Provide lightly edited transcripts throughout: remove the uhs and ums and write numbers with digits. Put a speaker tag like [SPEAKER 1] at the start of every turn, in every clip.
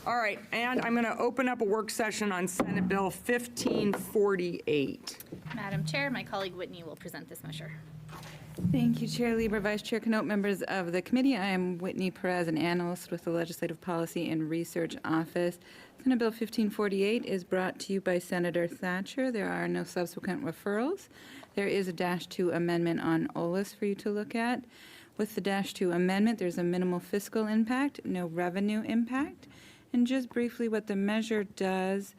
[SPEAKER 1] All right, and I'm going to open up a work session on Senate Bill 1548.
[SPEAKER 2] Madam Chair, my colleague Whitney will present this measure.
[SPEAKER 3] Thank you, Chair Lieber, Vice Chair Knope, members of the committee. I am Whitney Perez, an analyst with the Legislative Policy and Research Office. Senate Bill 1548 is brought to you by Senator Thatcher. There are no subsequent referrals. There is a -2 amendment on OLAS for you to look at. With the -2 amendment, there's a minimal fiscal impact, no revenue impact. And just briefly, what the measure does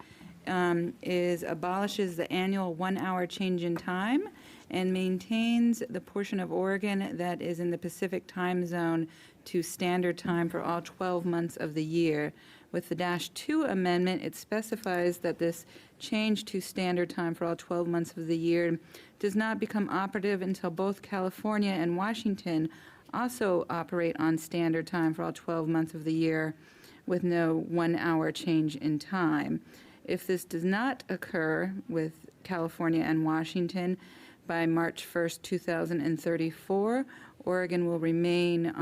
[SPEAKER 3] is abolishes the annual 1-hour change in time and maintains the portion of Oregon that is in the Pacific time zone to standard time for all 12 months of the year. With the -2 amendment, it specifies that this change to standard time for all 12 months of the year does not become operative until both California and Washington also operate on standard time for all 12 months of the year with no 1-hour change in time. If this does not occur with California and Washington by March 1st, 2034, Oregon will remain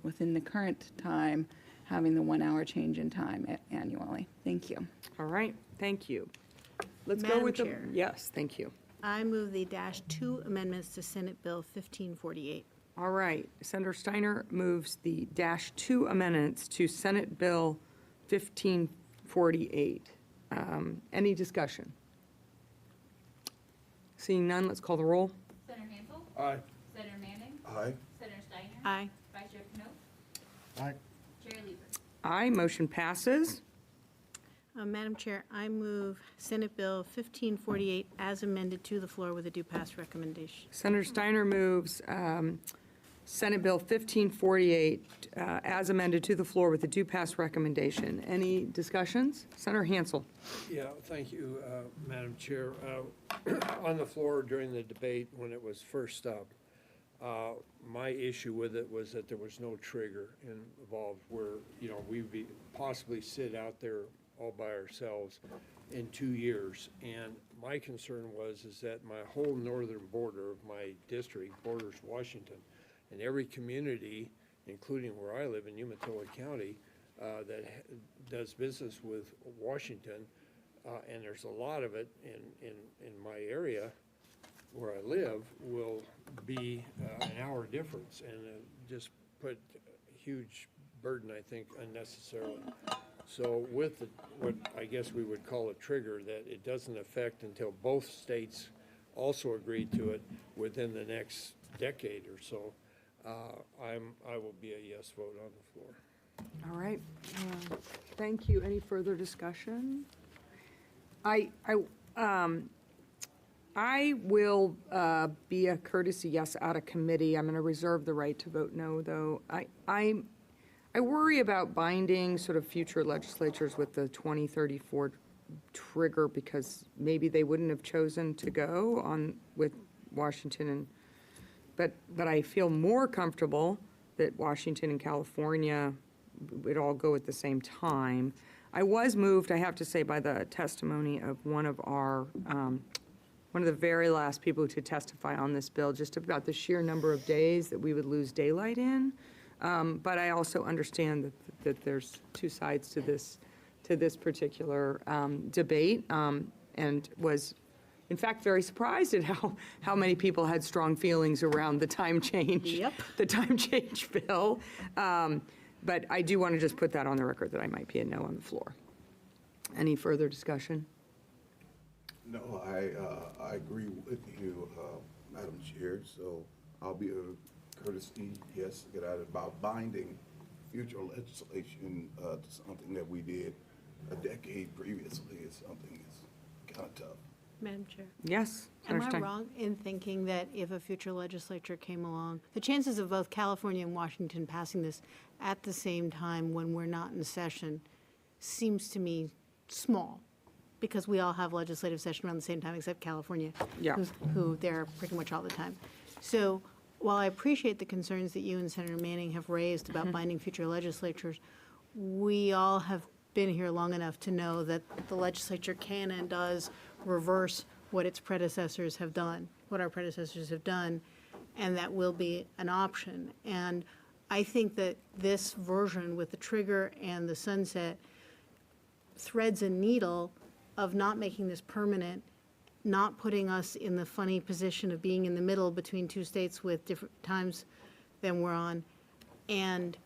[SPEAKER 3] within the current time, having the 1-hour change in time annually. Thank you.
[SPEAKER 1] All right, thank you. Let's go
[SPEAKER 4] Madam
[SPEAKER 1] with
[SPEAKER 4] Chair.
[SPEAKER 1] the, yes, thank you.
[SPEAKER 4] I move the -2 amendments to Senate Bill 1548.
[SPEAKER 1] All right, Senator Steiner moves the -2 amendments to Senate Bill 1548. Any discussion? Seeing none, let's call the roll.
[SPEAKER 2] Senator Hansell?
[SPEAKER 5] Aye.
[SPEAKER 2] Senator Manning?
[SPEAKER 5] Aye.
[SPEAKER 2] Senator Steiner?
[SPEAKER 4] Aye.
[SPEAKER 2] Vice Chair Knope?
[SPEAKER 5] Aye.
[SPEAKER 2] Chair Lieber?
[SPEAKER 1] Aye, motion passes.
[SPEAKER 4] Madam Chair, I move Senate Bill 1548 as amended to the floor with a due pass recommendation.
[SPEAKER 1] Senator Steiner moves Senate Bill 1548 as amended to the floor with a due pass recommendation. Any discussions? Senator Hansell.
[SPEAKER 5] Yeah, thank you, Madam Chair. On the floor during the debate when it was first up, my issue with it was that there was no trigger involved where, you know, we'd be possibly sit out there all by ourselves in 2 years. And my concern is that my whole northern border of my district borders Washington, and every community, including where I live in Umatilla County, that does business with Washington, and there's a lot of it in my area where I live, will be an hour difference, and just put a huge burden, I think, unnecessarily. So with what I guess we would call a trigger, that it doesn't affect until both states also agree to it within the next decade or so, I will be a yes vote on the floor.
[SPEAKER 1] All right, thank you. Any further discussion? I will be a courtesy yes out of committee. I'm going to reserve the right to vote no, though. I worry about binding sort of future legislatures with the 2034 trigger, because maybe they wouldn't have chosen to go on with Washington and. But I feel more comfortable that Washington and California would all go at the same time. I was moved, I have to say, by the testimony of one of the very last people to testify on this bill, just about the sheer number of days that we would lose daylight in. But I also understand that there's two sides to this particular debate, and was, in fact, very surprised at how many people had strong feelings around the time change.
[SPEAKER 4] Yep.
[SPEAKER 1] The time change bill. But I do want to just put that on the record that I might be a no on the floor. Any further discussion?
[SPEAKER 6] No, I agree with you, Madam Chair, so I'll be a courtesy yes to get out about binding future legislation to something that we did a decade previously is something that's kind of tough.
[SPEAKER 4] Madam Chair.
[SPEAKER 1] Yes.
[SPEAKER 4] Am I
[SPEAKER 1] Senator Stein.
[SPEAKER 4] wrong in thinking that if a future legislature came along, the chances of both California and Washington passing this at the same time when we're not in session seems to me small, because we all have legislative session around the same time except California,
[SPEAKER 1] Yeah.
[SPEAKER 4] who they're pretty much all the time. So while I appreciate the concerns that you and Senator Manning have raised about binding future legislatures, we all have been here long enough to know that the legislature can and does reverse what its predecessors have done, what our predecessors have done, and that will be an option. And I think that this version with the trigger and the sunset threads a needle of not making this permanent, not putting us in the funny position of being in the middle between two states with different times than we're on, and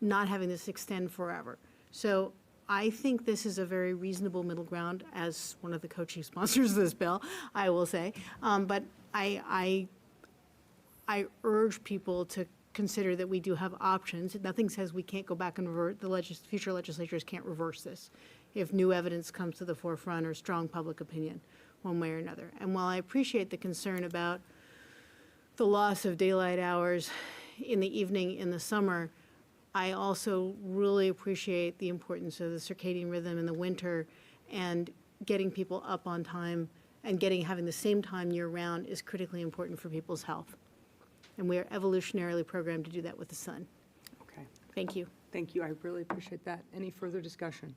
[SPEAKER 4] not having this extend forever. So I think this is a very reasonable middle ground as one of the co-chief sponsors of this bill, I will say. But I urge people to consider that we do have options. Nothing says we can't go back and revert, future legislatures can't reverse this if new evidence comes to the forefront or strong public opinion, one way or another. And while I appreciate the concern about the loss of daylight hours in the evening in the summer, I also really appreciate the importance of the circadian rhythm in the winter, and getting people up on time and having the same time year-round is critically important for people's health. And we are evolutionarily programmed to do that with the sun.
[SPEAKER 1] Okay,
[SPEAKER 4] Thank you.
[SPEAKER 1] thank you. I really appreciate that. Any further discussion?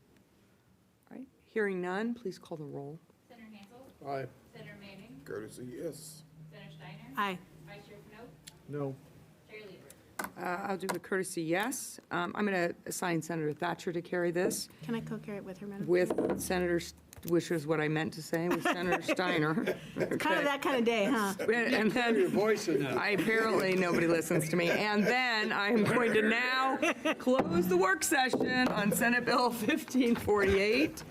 [SPEAKER 1] All right, hearing none, please call the roll.
[SPEAKER 2] Senator Hansell.
[SPEAKER 5] Aye.
[SPEAKER 2] Senator Manning.
[SPEAKER 6] Courtesy, yes.
[SPEAKER 2] Senator Steiner.
[SPEAKER 4] Aye.
[SPEAKER 2] Vice Chair Knope.
[SPEAKER 5] No.
[SPEAKER 2] Chair Lieber.
[SPEAKER 1] I'll do a courtesy yes. I'm going to assign Senator Thatcher to carry this
[SPEAKER 4] Can I co-carry it with her, Madam?
[SPEAKER 1] with Senator, which is what I meant to say, with Senator Steiner.
[SPEAKER 4] Kind of that kind of day, huh?
[SPEAKER 1] And then,
[SPEAKER 5] Your voice in that.
[SPEAKER 1] apparently nobody listens to me. And then I am going to now close the work session on Senate Bill 1548.